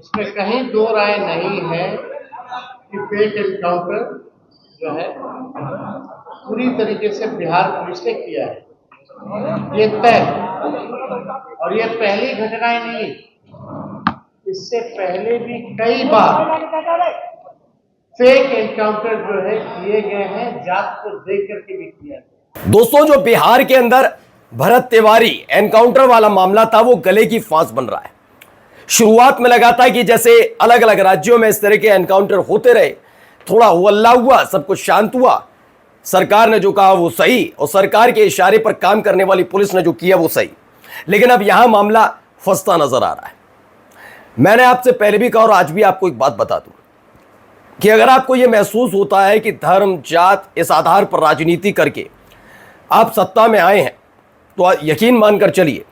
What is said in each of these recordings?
इसमें कहीं दो राय नहीं है कि फेक एनकाउंटर जो है पूरी तरीके से बिहार पुलिस ने किया है, ये तय है। और ये पहली घटना ही नहीं, इससे पहले भी कई बार फेक एनकाउंटर जो है किए गए हैं, जांच को देख करके भी किया है। दोस्तों, जो बिहार के अंदर भरत तिवारी एनकाउंटर वाला मामला था, वो गले की फांस बन रहा है। शुरुआत में लगा था कि जैसे अलग अलग राज्यों में इस तरह के एनकाउंटर होते रहे, थोड़ा हल्ला हुआ, सब कुछ शांत हुआ, सरकार ने जो कहा वो सही, और सरकार के इशारे पर काम करने वाली पुलिस ने जो किया वो सही। लेकिन अब यहां मामला फंसता नजर आ रहा है। मैंने आपसे पहले भी कहा और आज भी आपको एक बात बता दूं कि अगर आपको यह महसूस होता है कि धर्म जात इस आधार पर राजनीति करके आप सत्ता में आए हैं, तो यकीन मानकर चलिए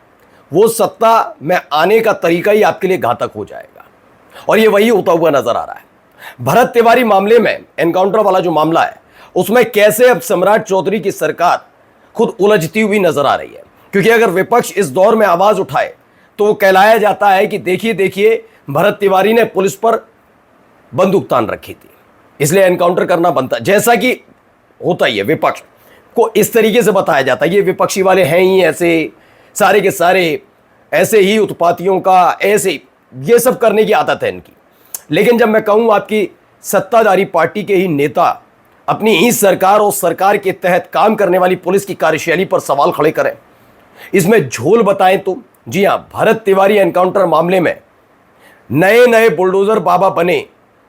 वो सत्ता में आने का तरीका ही आपके लिए घातक हो जाएगा। और ये वही होता हुआ नजर आ रहा है। भरत तिवारी मामले में, एनकाउंटर वाला जो मामला है, उसमें कैसे अब सम्राट चौधरी की सरकार खुद उलझती हुई नजर आ रही है। क्योंकि अगर विपक्ष इस दौर में आवाज उठाए तो वो कहलाया जाता है कि देखिए देखिए, भरत तिवारी ने पुलिस पर बंदूक तान रखी थी, इसलिए एनकाउंटर करना बनता। जैसा कि होता ही है, विपक्ष को इस तरीके से बताया जाता है, ये विपक्षी वाले हैं ही ऐसे, सारे के सारे ऐसे ही उत्पातियों का, ऐसे ये सब करने की आदत है इनकी। लेकिन जब मैं कहूं आपकी सत्ताधारी पार्टी के ही नेता अपनी ही सरकार और सरकार के तहत काम करने वाली पुलिस की कार्यशैली पर सवाल खड़े करें, इसमें झोल बताएं तो जी हां, भरत तिवारी एनकाउंटर मामले में नए नए बुलडोजर बाबा बने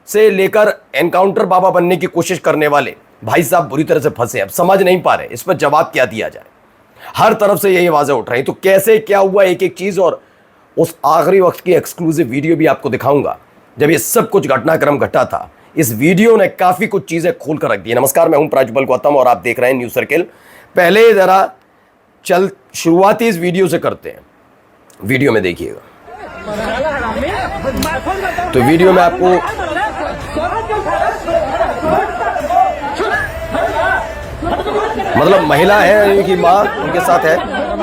से लेकर एनकाउंटर बाबा बनने की कोशिश करने वाले भाई साहब बुरी तरह से फंसे। अब समझ नहीं पा रहे इस पर जवाब क्या दिया जाए। हर तरफ से यही आवाजें उठ रही। तो कैसे क्या हुआ, एक एक चीज और उस आखिरी वक्त की एक्सक्लूसिव वीडियो भी आपको दिखाऊंगा जब ये सब कुछ घटनाक्रम घटा था। इस वीडियो ने काफी कुछ चीजें खोल कर रख दी। नमस्कार, मैं हूं प्राज्वल गौतम और आप देख रहे हैं न्यूज सर्किल। पहले जरा शुरुआती इस वीडियो से करते हैं। वीडियो में देखिएगा। तो वीडियो में आपको मतलब महिला है, उनकी मां उनके साथ है,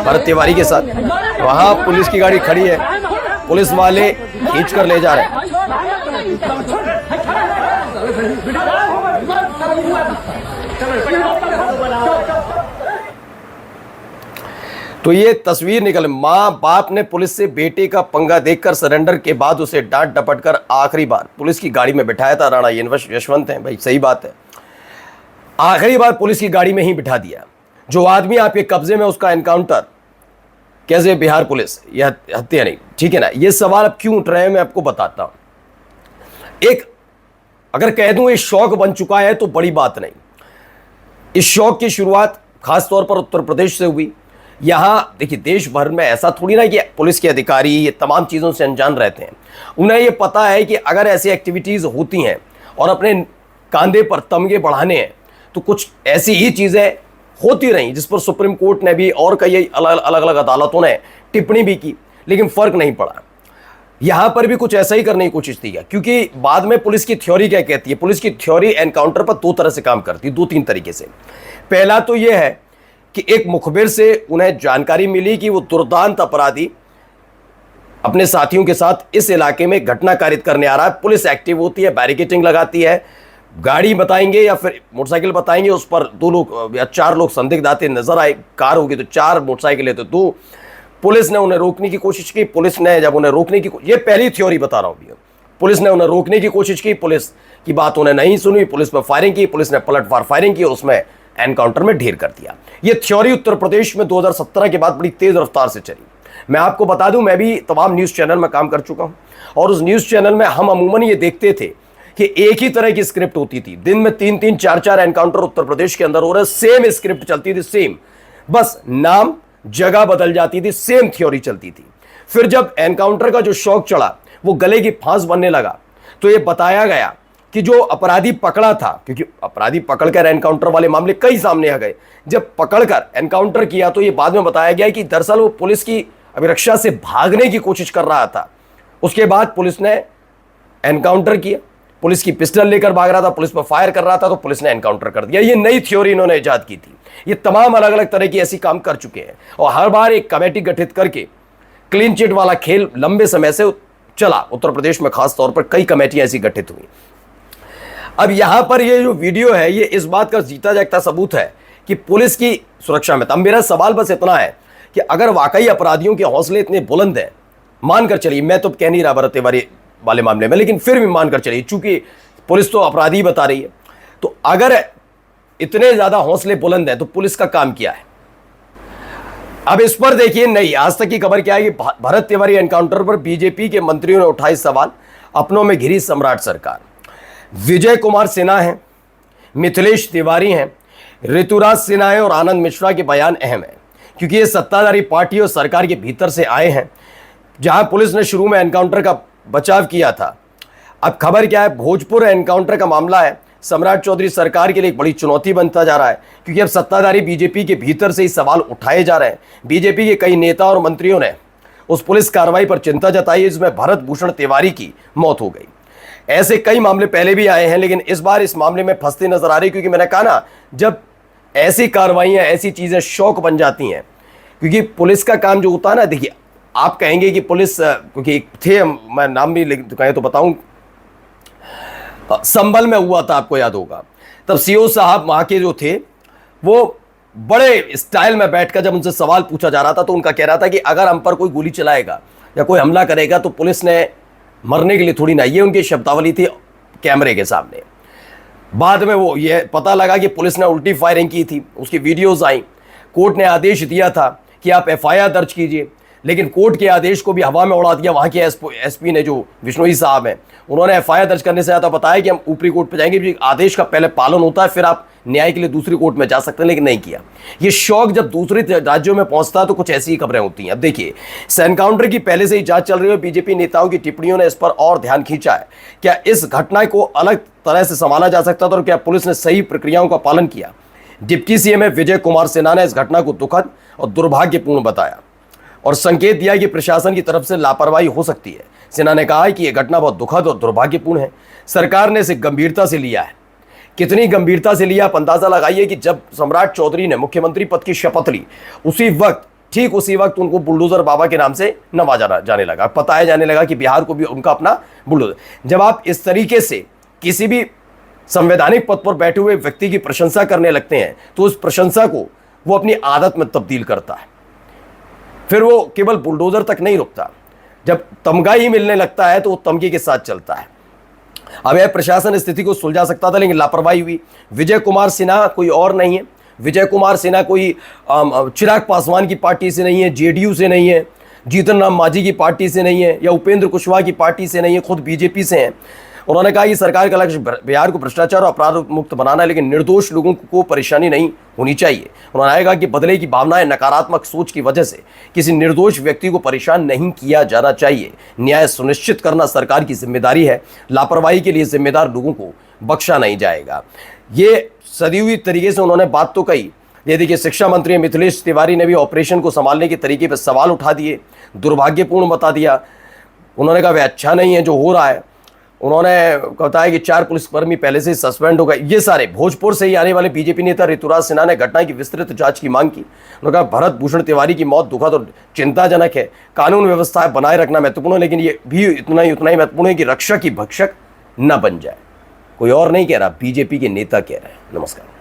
भरत तिवारी के साथ। वहां पुलिस की गाड़ी खड़ी है, पुलिस वाले खींच कर ले जा रहे हैं। तो ये तस्वीर निकल, मां बाप ने पुलिस से बेटे का पंगा देखकर सरेंडर के बाद उसे डांट डपट कर आखिरी बार पुलिस की गाड़ी में बिठाया था। राणा यशवंत है भाई, सही बात है, आखिरी बार पुलिस की गाड़ी में ही बिठा दिया। जो आदमी आपके कब्जे में, उसका एनकाउंटर कैसे बिहार पुलिस, यह हत्या नहीं, ठीक है ना। यह सवाल अब क्यों उठ रहे हैं मैं आपको बताता हूं। एक अगर कह दूं ये शौक बन चुका है तो बड़ी बात नहीं। इस शौक की शुरुआत खासतौर पर उत्तर प्रदेश से हुई। यहां देखिए, देश भर में ऐसा थोड़ी ना कि पुलिस के अधिकारी ये तमाम चीजों से अनजान रहते हैं। उन्हें यह पता है कि अगर ऐसी एक्टिविटीज होती हैं और अपने कांधे पर तमगे बढ़ाने हैं तो कुछ ऐसी ही चीजें होती रही जिस पर सुप्रीम कोर्ट ने भी और कई अलग अलग अदालतों ने टिप्पणी भी की, लेकिन फर्क नहीं पड़ा। यहां पर भी कुछ ऐसा ही करने की कोशिश की, क्योंकि बाद में पुलिस की थ्योरी क्या कहती है। पुलिस की थ्योरी एनकाउंटर पर दो तरह से काम करती है, दो तीन तरीके से। पहला तो यह है कि एक मुखबिर से उन्हें जानकारी मिली कि वो दुर्दांत अपराधी अपने साथियों के साथ इस इलाके में घटना कारित करने आ रहा है। पुलिस एक्टिव होती है, बैरिकेटिंग लगाती है, गाड़ी बताएंगे या फिर मोटरसाइकिल बताएंगे, उस पर 2 लोग या 4 लोग संदिग्ध आते नजर आए। कार होगी तो 4, मोटरसाइकिल है तो 2। पुलिस ने उन्हें रोकने की कोशिश की। पुलिस ने जब उन्हें रोकने की, ये पहली थ्योरी बता रहा हूं, पुलिस ने उन्हें रोकने की कोशिश की, पुलिस की बात उन्हें नहीं सुनी, पुलिस पर फायरिंग की, पुलिस ने पलटवार फायरिंग की और उसमें एनकाउंटर में ढेर कर दिया। यह थ्योरी उत्तर प्रदेश में 2017 के बाद बड़ी तेज रफ्तार से चली। मैं आपको बता दूं, मैं भी तमाम न्यूज चैनल में काम कर चुका हूं और उस न्यूज चैनल में हम अमूमन ये देखते थे कि एक ही तरह की स्क्रिप्ट होती थी। दिन में 3-3, 4-4 एनकाउंटर उत्तर प्रदेश के अंदर हो रहे, सेम स्क्रिप्ट चलती थी, सेम, बस नाम जगह बदल जाती थी, सेम थ्योरी चलती थी। फिर जब एनकाउंटर का जो शौक चढ़ा, वो गले की फांस बनने लगा, तो ये बताया गया कि जो अपराधी पकड़ा था, क्योंकि अपराधी पकड़कर एनकाउंटर वाले मामले कई सामने आ गए, जब पकड़कर एनकाउंटर किया तो ये बाद में बताया गया कि दरअसल वो पुलिस की अभिरक्षा से भागने की कोशिश कर रहा था। उसके बाद पुलिस ने एनकाउंटर किया, पुलिस की पिस्टल लेकर भाग रहा था, पुलिस पर फायर कर रहा था, तो पुलिस ने एनकाउंटर कर दिया। ये नई थ्योरी इन्होंने इजाद की थी। ये तमाम अलग अलग तरह की ऐसी काम कर चुके हैं और हर बार एक कमेटी गठित करके क्लीन चिट वाला खेल लंबे समय से चला। उत्तर प्रदेश में खास तौर पर कई कमेटियां ऐसी गठित हुई। अब यहां पर ये जो वीडियो है ये इस बात का जीता जागता सबूत है कि पुलिस की सुरक्षा में। तब मेरा सवाल बस इतना है कि अगर वाकई अपराधियों के हौसले इतने बुलंद हैं, मानकर चलिए, मैं तो कह नहीं रहा भरत तिवारी वाले मामले में, लेकिन फिर भी मानकर चलिए, चूंकि पुलिस तो अपराधी बता रही है, तो अगर इतने ज्यादा हौसले बुलंद हैं तो पुलिस का काम क्या है? अब इस पर देखिए, नहीं, आज तक की खबर क्या है कि भरत तिवारी एनकाउंटर पर बीजेपी के मंत्रियों ने उठाए सवाल, अपनों में घिरी सम्राट सरकार। विजय कुमार सिन्हा हैं, मिथिलेश तिवारी हैं, ऋतुराज सिन्हा है और आनंद मिश्रा के बयान अहम है, क्योंकि ये सत्ताधारी पार्टी और सरकार के भीतर से आए हैं। जहां पुलिस ने शुरू में एनकाउंटर का बचाव किया था, अब खबर क्या है, भोजपुर एनकाउंटर का मामला है, सम्राट चौधरी सरकार के लिए एक बड़ी चुनौती बनता जा रहा है, क्योंकि अब सत्ताधारी बीजेपी के भीतर से ही सवाल उठाए जा रहे हैं। बीजेपी के कई नेता और मंत्रियों ने उस पुलिस कार्रवाई पर चिंता जताई है जिसमें भरत भूषण तिवारी की मौत हो गई। ऐसे कई मामले पहले भी आए हैं, लेकिन इस बार इस मामले में फंसते नजर आ रही, क्योंकि मैंने कहा ना, जब ऐसी कार्रवाइयां, ऐसी चीजें शौक बन जाती हैं, क्योंकि पुलिस का काम जो होता है ना, देखिए आप कहेंगे कि पुलिस, क्योंकि थे, मैं नाम भी कहें तो बताऊं, संभल में हुआ था, आपको याद होगा, तब सीओ साहब वहां के जो थे वो बड़े स्टाइल में बैठकर जब उनसे सवाल पूछा जा रहा था तो उनका कह रहा था कि अगर हम पर कोई गोली चलाएगा या कोई हमला करेगा तो पुलिस ने मरने के लिए थोड़ी ना, ये उनकी शब्दावली थी कैमरे के सामने। बाद में वो ये पता लगा कि पुलिस ने उल्टी फायरिंग की थी, उसकी वीडियोस आई, कोर्ट ने आदेश दिया था कि आप एफआईआर दर्ज कीजिए, लेकिन कोर्ट के आदेश को भी हवा में उड़ा दिया। वहाँ के एसपी ने, जो विश्नोई साहब हैं, उन्होंने एफआईआर दर्ज करने से ज़्यादा बताया कि हम ऊपरी कोर्ट पे जाएंगे, आदेश का पहले पालन होता है, फिर आप न्याय के लिए दूसरी कोर्ट में जा सकते हैं, लेकिन नहीं किया। ये शौक जब दूसरे राज्यों में पहुंचता है तो कुछ ऐसी ही खबरें होती हैं। अब देखिए, इस एनकाउंटर की पहले से ही जांच चल रही है, बीजेपी नेताओं की टिप्पणियों ने इस पर और ध्यान खींचा है। क्या इस घटना को अलग तरह से संभाला जा सकता था और क्या पुलिस ने सही प्रक्रियाओं का पालन किया? डिप्टी सीएम विजय कुमार सिन्हा ने इस घटना को दुखद और दुर्भाग्यपूर्ण बताया और संकेत दिया कि प्रशासन की तरफ से लापरवाही हो सकती है। सिन्हा ने कहा कि यह घटना बहुत दुखद और दुर्भाग्यपूर्ण है, सरकार ने इसे गंभीरता से लिया है। कितनी गंभीरता से लिया, आप अंदाजा लगाइए कि जब सम्राट चौधरी ने मुख्यमंत्री पद की शपथ ली, उसी वक्त, ठीक उसी वक्त उनको बुलडोजर बाबा के नाम से नवाजा जाने लगा, बताया जाने लगा कि बिहार को भी उनका अपना बुलडोजर। जब आप इस तरीके से किसी भी संवैधानिक पद पर बैठे हुए व्यक्ति की प्रशंसा करने लगते हैं तो उस प्रशंसा को वो अपनी आदत में तब्दील करता है। फिर वो केवल बुलडोजर तक नहीं रुकता, जब तमगा ही मिलने लगता है तो वो तमगे के साथ चलता है। अब यह प्रशासन स्थिति को सुलझा सकता था, लेकिन लापरवाही हुई। विजय कुमार सिन्हा कोई और नहीं है, विजय कुमार सिन्हा कोई चिराग पासवान की पार्टी से नहीं है, जेडीयू से नहीं है, जीतन राम मांझी की पार्टी से नहीं है, या उपेंद्र कुशवाहा की पार्टी से नहीं है, खुद बीजेपी से हैं। उन्होंने कहा कि सरकार का लक्ष्य बिहार को भ्रष्टाचार और अपराध मुक्त बनाना है, लेकिन निर्दोष लोगों को परेशानी नहीं होनी चाहिए। उन्होंने कहा कि बदले की भावनाएं, नकारात्मक सोच की वजह से किसी निर्दोष व्यक्ति को परेशान नहीं किया जाना चाहिए। न्याय सुनिश्चित करना सरकार की जिम्मेदारी है, लापरवाही के लिए जिम्मेदार लोगों को बख्शा नहीं जाएगा। ये सदी हुई तरीके से उन्होंने बात तो कही। ये देखिए, शिक्षा मंत्री मिथिलेश तिवारी ने भी ऑपरेशन को संभालने के तरीके पर सवाल उठा दिए, दुर्भाग्यपूर्ण बता दिया। उन्होंने कहा वह अच्छा नहीं है जो हो रहा है। उन्होंने बताया कि 4 पुलिसकर्मी पहले से सस्पेंड हो गए। ये सारे भोजपुर से ही आने वाले बीजेपी नेता ऋतुराज सिन्हा ने घटना की विस्तृत जांच की मांग की। उन्होंने कहा भरत भूषण तिवारी की मौत दुखद और चिंताजनक है, कानून व्यवस्था बनाए रखना महत्वपूर्ण है, लेकिन ये भी उतना ही महत्वपूर्ण है कि रक्षक ही भक्षक न बन जाए। कोई और नहीं कह रहा, बीजेपी के नेता कह रहे हैं। नमस्कार।